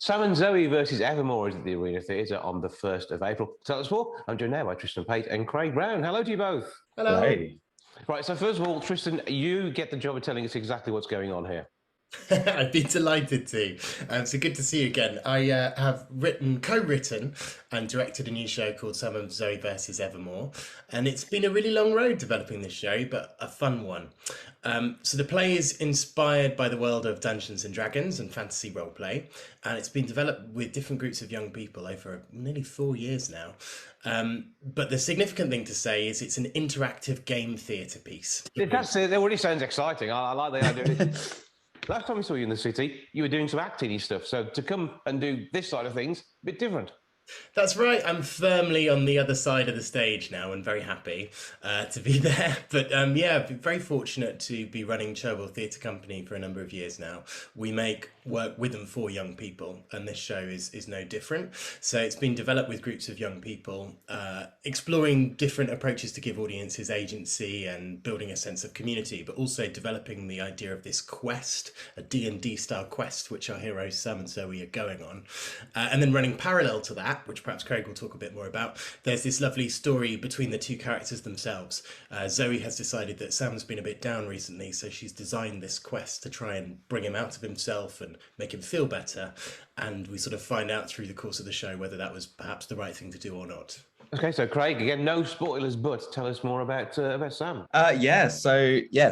Sam and Zoe versus Evermore is at the Arena Theatre on the 1st of April. Tell us more. I'm joined now by Tristan Pate and Craig Brown. Hello to you both. Hello. Hey. Right, so first of all, Tristan, you get the job of telling us exactly what's going on here. I'd be delighted to. So good to see you again. I have co-written and directed a new show called Sam and Zoe versus Evermore. And it's been a really long road developing this show, but a fun one. So the play is inspired by the world of Dungeons and Dragons and fantasy roleplay. And it's been developed with different groups of young people over nearly 4 years now. But the significant thing to say is it's an interactive game theatre piece. That already sounds exciting. I like the idea. Last time we saw you in the city, you were doing some acting stuff. So to come and do this side of things, a bit different. That's right. I'm firmly on the other side of the stage now and very happy to be there. But yeah, I've been very fortunate to be running Cherwell Theatre Company for a number of years now. We make work with and for young people, and this show is no different. So it's been developed with groups of young people, exploring different approaches to give audiences agency and building a sense of community, but also developing the idea of this quest, a D&D style quest, which our heroes Sam and Zoe are going on. And then running parallel to that, which perhaps Craig will talk a bit more about, there's this lovely story between the two characters themselves. Zoe has decided that Sam's been a bit down recently, so she's designed this quest to try and bring him out of himself and make him feel better. And we sort of find out through the course of the show whether that was perhaps the right thing to do or not. Okay, so Craig, again, no spoilers, but tell us more about Sam.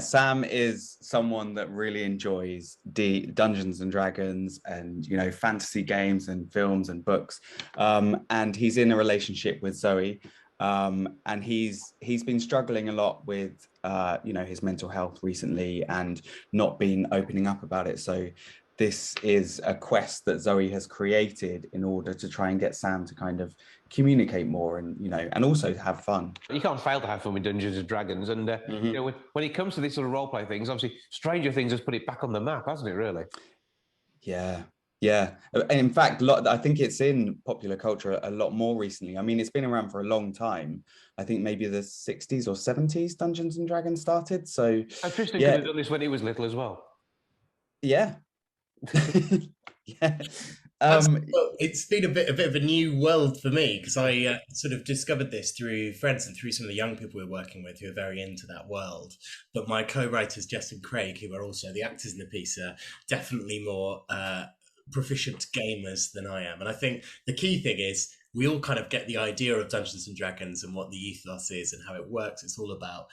Sam is someone that really enjoys Dungeons and Dragons and, fantasy games and films and books. And he's in a relationship with Zoe. And he's been struggling a lot with, his mental health recently and not been opening up about it. So this is a quest that Zoe has created in order to try and get Sam to kind of communicate more and, and also have fun. You can't fail to have fun with Dungeons and Dragons. And, when it comes to these sort of role play things, obviously Stranger Things has put it back on the map, hasn't it, really? Yeah. And in fact, I think it's in popular culture a lot more recently. I mean, it's been around for a long time. I think maybe the 60s or 70s Dungeons and Dragons started. So Tristan could have done this when he was little as well. Yeah. Yeah. It's been a bit of a new world for me because I sort of discovered this through friends and through some of the young people we're working with who are very into that world. But my co-writers, Jess and Craig, who are also the actors in the piece, are definitely more proficient gamers than I am. And I think the key thing is we all kind of get the idea of Dungeons and Dragons and what the ethos is and how it works. It's all about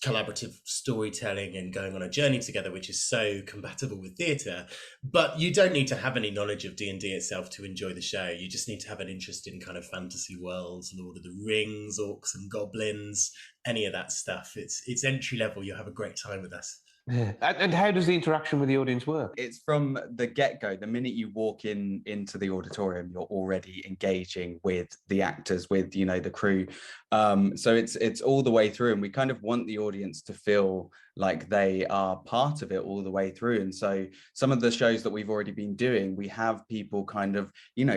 collaborative storytelling and going on a journey together, which is so compatible with theatre. But you don't need to have any knowledge of D&D itself to enjoy the show. You just need to have an interest in kind of fantasy worlds, Lord of the Rings, orcs and goblins, any of that stuff. It's entry level. You'll have a great time with us. Yeah. And how does the interaction with the audience work? It's from the get-go. The minute you walk into the auditorium, you're already engaging with the actors, with the crew. So it's all the way through, and we kind of want the audience to feel like they are part of it all the way through. And so some of the shows that we've already been doing, we have people kind of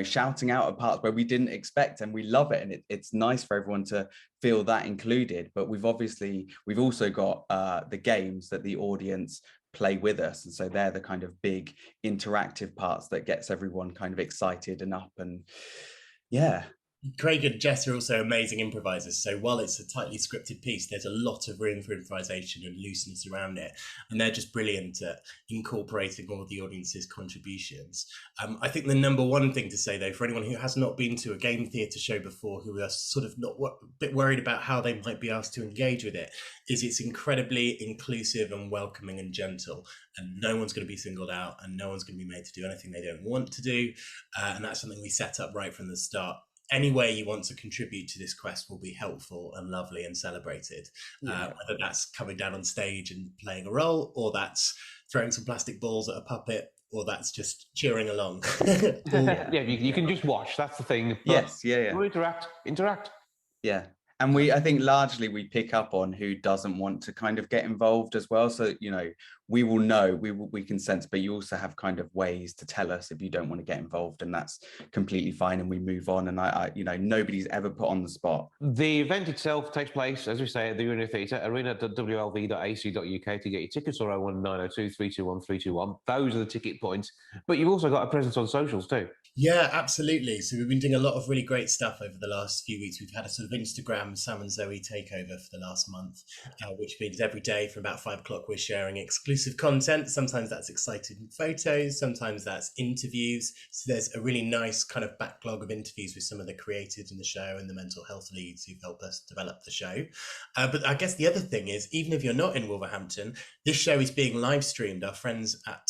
shouting out at parts where we didn't expect, and we love it, and it's nice for everyone to feel that included. But we've also got the games that the audience play with us, and so they're the kind of big interactive parts that gets everyone kind of excited and up. And yeah, Craig and Jess are also amazing improvisers. So while it's a tightly scripted piece, there's a lot of room for improvisation and looseness around it. And they're just brilliant at incorporating all the audience's contributions. I think the number one thing to say, though, for anyone who has not been to a game theatre show before, who are sort of not a bit worried about how they might be asked to engage with it, is it's incredibly inclusive and welcoming and gentle. And no one's going to be singled out and no one's going to be made to do anything they don't want to do. And that's something we set up right from the start. Any way you want to contribute to this quest will be helpful and lovely and celebrated. Whether that's coming down on stage and playing a role, or that's throwing some plastic balls at a puppet, or that's just cheering along. You can just watch. That's the thing. Yes, yeah. Interact. Yeah. And I think largely we pick up on who doesn't want to kind of get involved as well. So, we will know, we can sense, but you also have kind of ways to tell us if you don't want to get involved, and that's completely fine. And we move on. And I nobody's ever put on the spot. The event itself takes place, as we say, at the Arena Theatre, arena.wlv.ac.uk to get your tickets, or 01902 321 321. Those are the ticket points. But you've also got a presence on socials too. Yeah, absolutely. So we've been doing a lot of really great stuff over the last few weeks. We've had a sort of Instagram Sam and Zoe takeover for the last month, which means every day from about 5 o'clock we're sharing exclusive content. Sometimes that's exciting photos, sometimes that's interviews. So there's a really nice kind of backlog of interviews with some of the creators in the show and the mental health leads who've helped us develop the show. But I guess the other thing is, even if you're not in Wolverhampton, this show is being live streamed. Our friends at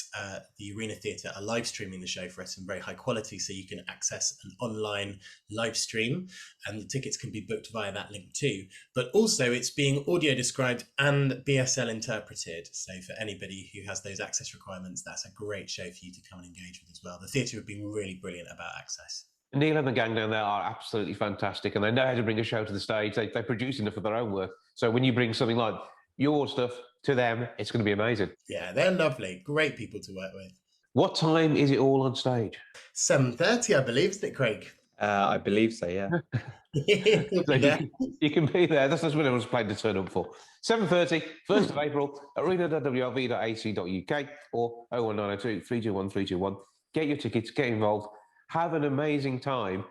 the Arena Theatre are live streaming the show for us in very high quality, so you can access an online live stream, and the tickets can be booked via that link too. But also it's being audio described and BSL interpreted. So for anybody who has those access requirements, that's a great show for you to come and engage with as well. The theatre have been really brilliant about access. Neil and the gang down there are absolutely fantastic, and they know how to bring a show to the stage. They produce enough of their own work. So when you bring something like your stuff to them, it's going to be amazing. Yeah, they're lovely. Great people to work with. What time is it all on stage? 7:30, I believe, isn't it, Craig? I believe so, yeah. So you can be there. That's what everyone's planning to turn up for. 7:30, 1st of April, arena.wlv.ac.uk or 01902 321 321. Get your tickets, get involved, have an amazing time.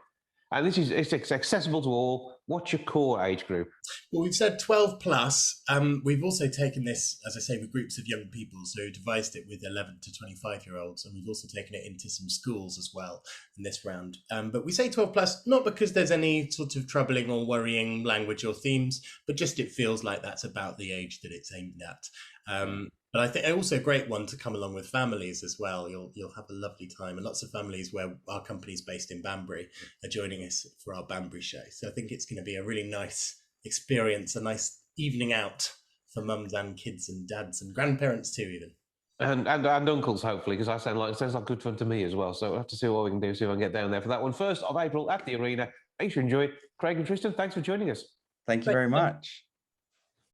And it's accessible to all. What's your core age group? Well, we've said 12 plus. We've also taken this, as I say, with groups of young people. So devised it with 11 to 25-year-olds. And we've also taken it into some schools as well in this round. But we say 12 plus, not because there's any sort of troubling or worrying language or themes, but just it feels like that's about the age that it's aimed at. But I think also a great one to come along with families as well. You'll have a lovely time, and lots of families where our company's based in Banbury are joining us for our Banbury show. So I think it's going to be a really nice experience, a nice evening out for mums and kids and dads and grandparents too, even. And uncles, hopefully, because it sounds like good fun to me as well. So we'll have to see what we can do, see if I can get down there for that one. 1st of April at the Arena. Make sure you enjoy it. Craig and Tristan, thanks for joining us. Thank you very much.